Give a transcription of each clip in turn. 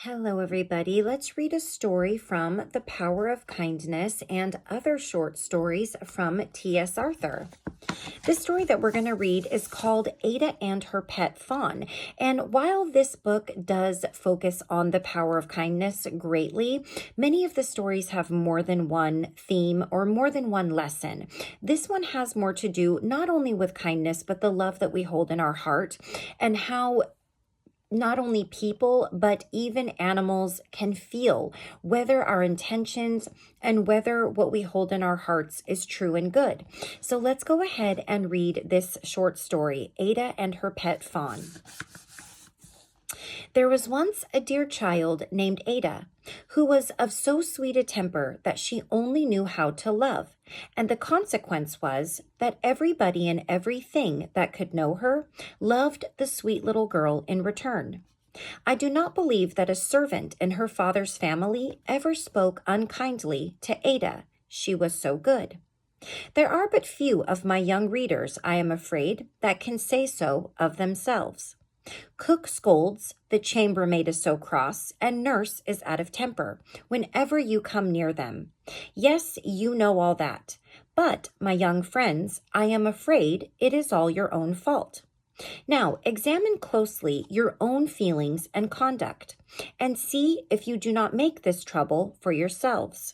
Hello, everybody. Let's read a story from The Power of Kindness and other short stories from T.S. Arthur. The story that we're going to read is called Ada and Her Pet Fawn. And while this book does focus on the power of kindness greatly, many of the stories have more than one theme or more than one lesson. This one has more to do not only with kindness, but the love that we hold in our heart and how not only people, but even animals can feel whether our intentions and whether what we hold in our hearts is true and good. So let's go ahead and read this short story, Ada and Her Pet Fawn. There was once a dear child named Ada, who was of so sweet a temper that she only knew how to love, and the consequence was that everybody and everything that could know her loved the sweet little girl in return. I do not believe that a servant in her father's family ever spoke unkindly to Ada. She was so good. There are but few of my young readers, I am afraid, that can say so of themselves. Cook scolds, the chambermaid is so cross, and nurse is out of temper whenever you come near them. Yes, you know all that. But, my young friends, I am afraid it is all your own fault. Now, examine closely your own feelings and conduct, and see if you do not make this trouble for yourselves.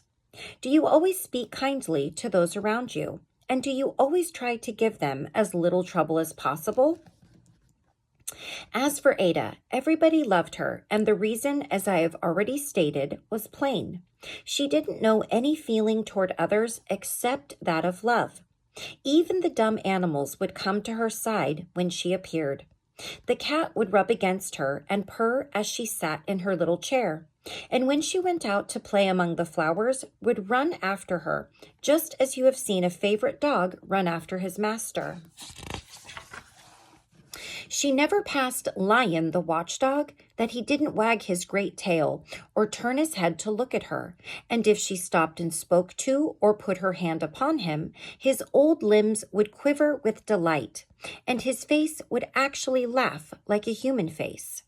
Do you always speak kindly to those around you? And do you always try to give them as little trouble as possible? As for Ada, everybody loved her, and the reason, as I have already stated, was plain. She didn't know any feeling toward others except that of love. Even the dumb animals would come to her side when she appeared. The cat would rub against her and purr as she sat in her little chair, and when she went out to play among the flowers, would run after her, just as you have seen a favorite dog run after his master. She never passed Lion the watchdog that he didn't wag his great tail or turn his head to look at her, and if she stopped and spoke to or put her hand upon him, his old limbs would quiver with delight, and his face would actually laugh like a human face.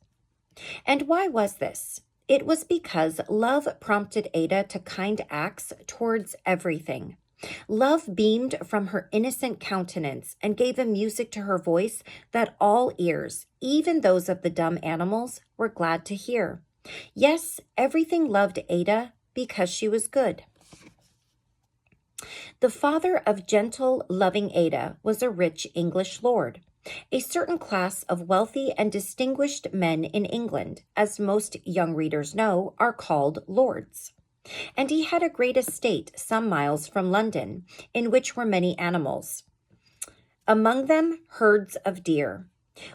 And why was this? It was because love prompted Ada to kind acts towards everything. Love beamed from her innocent countenance and gave a music to her voice that all ears, even those of the dumb animals, were glad to hear. Yes, everything loved Ada because she was good. The father of gentle, loving Ada was a rich English lord. A certain class of wealthy and distinguished men in England, as most young readers know, are called lords. And he had a great estate some miles from London, in which were many animals, among them herds of deer.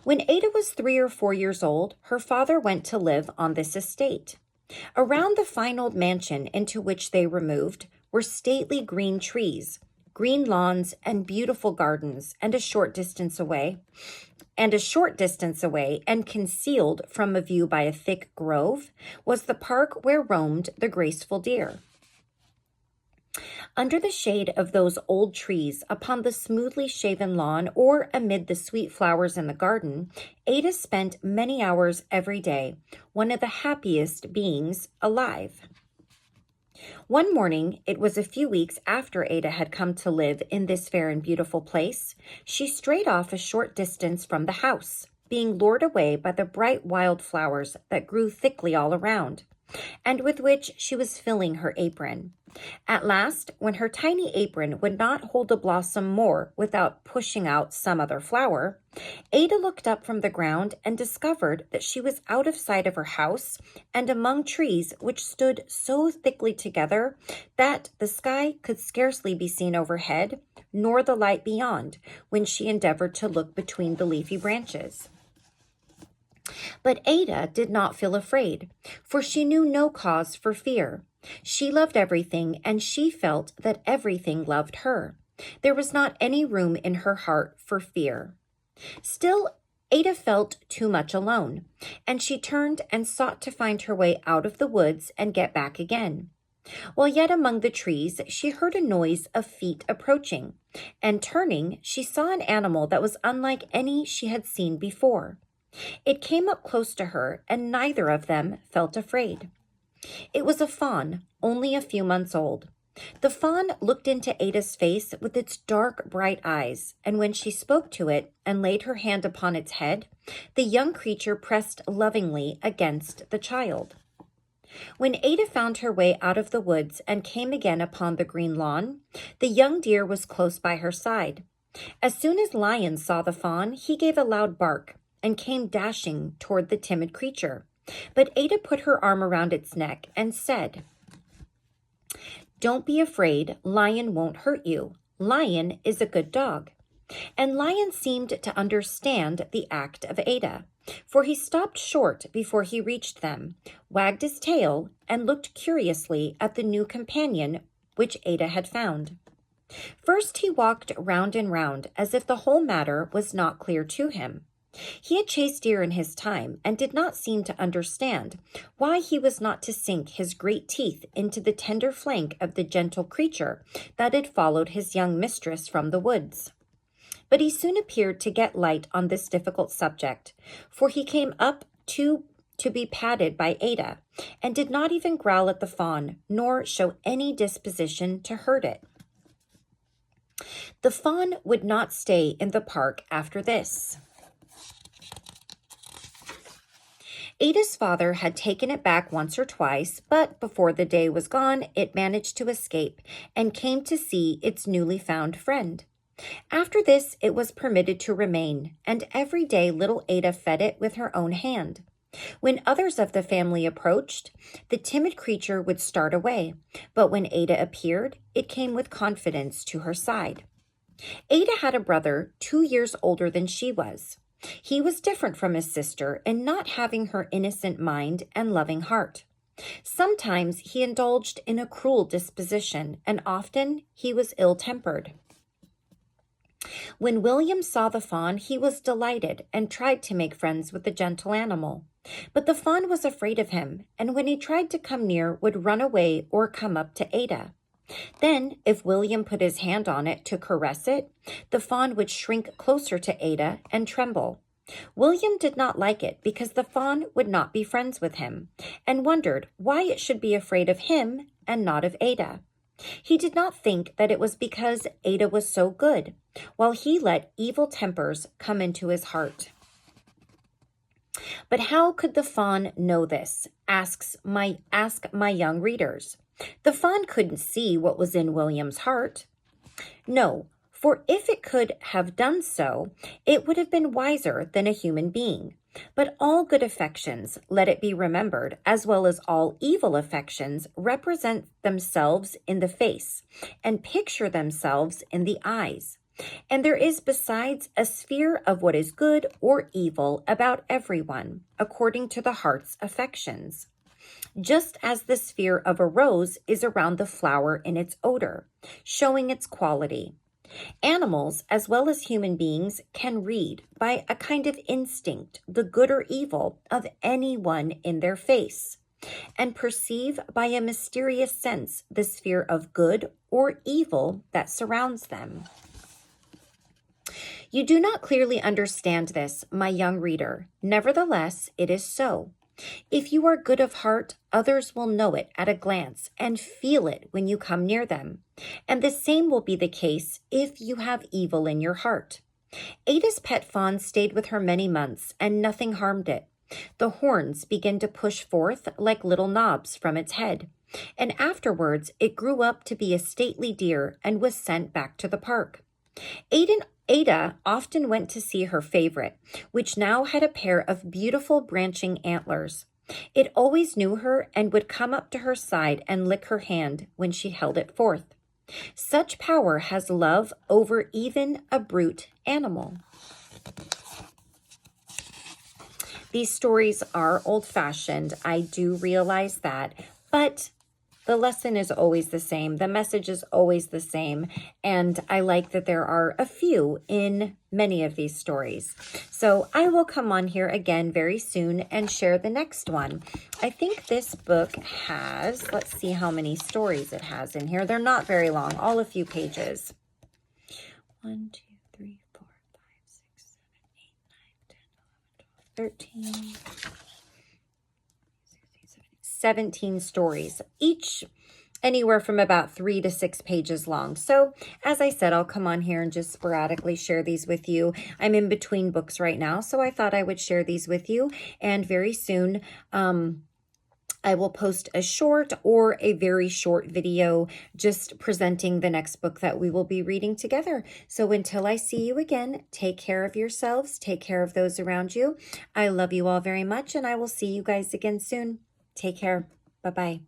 When Ada was 3 or 4 years old, her father went to live on this estate. Around the fine old mansion into which they removed were stately green trees, green lawns, and beautiful gardens, and a short distance away, and concealed from a view by a thick grove, was the park where roamed the graceful deer. Under the shade of those old trees, upon the smoothly shaven lawn, or amid the sweet flowers in the garden, Ada spent many hours every day, one of the happiest beings alive. One morning, it was a few weeks after Ada had come to live in this fair and beautiful place, she strayed off a short distance from the house, being lured away by the bright wild flowers that grew thickly all around, and with which she was filling her apron. At last, when her tiny apron would not hold a blossom more without pushing out some other flower, Ada looked up from the ground and discovered that she was out of sight of her house and among trees which stood so thickly together that the sky could scarcely be seen overhead, nor the light beyond, when she endeavored to look between the leafy branches. But Ada did not feel afraid, for she knew no cause for fear. She loved everything, and she felt that everything loved her. There was not any room in her heart for fear. Still, Ada felt too much alone, and she turned and sought to find her way out of the woods and get back again. While yet among the trees, she heard a noise of feet approaching, and turning, she saw an animal that was unlike any she had seen before. It came up close to her, and neither of them felt afraid. It was a fawn, only a few months old. The fawn looked into Ada's face with its dark, bright eyes, and when she spoke to it and laid her hand upon its head, the young creature pressed lovingly against the child. When Ada found her way out of the woods and came again upon the green lawn, the young deer was close by her side. As soon as Lion saw the fawn, he gave a loud bark and came dashing toward the timid creature. But Ada put her arm around its neck and said, "Don't be afraid, Lion won't hurt you. Lion is a good dog." And Lion seemed to understand the act of Ada, for he stopped short before he reached them, wagged his tail, and looked curiously at the new companion which Ada had found. First he walked round and round as if the whole matter was not clear to him. He had chased deer in his time and did not seem to understand why he was not to sink his great teeth into the tender flank of the gentle creature that had followed his young mistress from the woods. But he soon appeared to get light on this difficult subject, for he came up to be patted by Ada, and did not even growl at the fawn, nor show any disposition to hurt it. The fawn would not stay in the park after this. Ada's father had taken it back once or twice, but before the day was gone, it managed to escape and came to see its newly found friend. After this, it was permitted to remain, and every day little Ada fed it with her own hand. When others of the family approached, the timid creature would start away, but when Ada appeared, it came with confidence to her side. Ada had a brother 2 years older than she was. He was different from his sister in not having her innocent mind and loving heart. Sometimes he indulged in a cruel disposition, and often he was ill-tempered. When William saw the fawn, he was delighted and tried to make friends with the gentle animal. But the fawn was afraid of him, and when he tried to come near, would run away or come up to Ada. Then, if William put his hand on it to caress it, the fawn would shrink closer to Ada and tremble. William did not like it because the fawn would not be friends with him, and wondered why it should be afraid of him and not of Ada. He did not think that it was because Ada was so good, while he let evil tempers come into his heart. But how could the fawn know this? Ask my young readers. The fawn couldn't see what was in William's heart. No, for if it could have done so, it would have been wiser than a human being. But all good affections, let it be remembered, as well as all evil affections, represent themselves in the face and picture themselves in the eyes. And there is besides a sphere of what is good or evil about everyone, according to the heart's affections. Just as the sphere of a rose is around the flower in its odor, showing its quality. Animals, as well as human beings, can read by a kind of instinct the good or evil of anyone in their face, and perceive by a mysterious sense the sphere of good or evil that surrounds them. You do not clearly understand this, my young reader. Nevertheless, it is so. If you are good of heart, others will know it at a glance and feel it when you come near them. And the same will be the case if you have evil in your heart. Ada's pet fawn stayed with her many months, and nothing harmed it. The horns began to push forth like little knobs from its head, and afterwards it grew up to be a stately deer and was sent back to the park. Ada often went to see her favorite, which now had a pair of beautiful branching antlers. It always knew her and would come up to her side and lick her hand when she held it forth. Such power has love over even a brute animal. These stories are old-fashioned. I do realize that, but the lesson is always the same. The message is always the same. And I like that there are a few in many of these stories. So I will come on here again very soon and share the next one. I think this book has, let's see how many stories it has in here. They're not very long, all a few pages. 1, 2, 3, 4, 5, 6, 7, 8, 9, 10, 11, 12, 13, 17 stories, each anywhere from about 3 to 6 pages long. So as I said, I'll come on here and just sporadically share these with you. I'm in between books right now, so I thought I would share these with you. And very soon, I will post a short or a very short video just presenting the next book that we will be reading together. So until I see you again, take care of yourselves, take care of those around you. I love you all very much, and I will see you guys again soon. Take care. Bye-bye.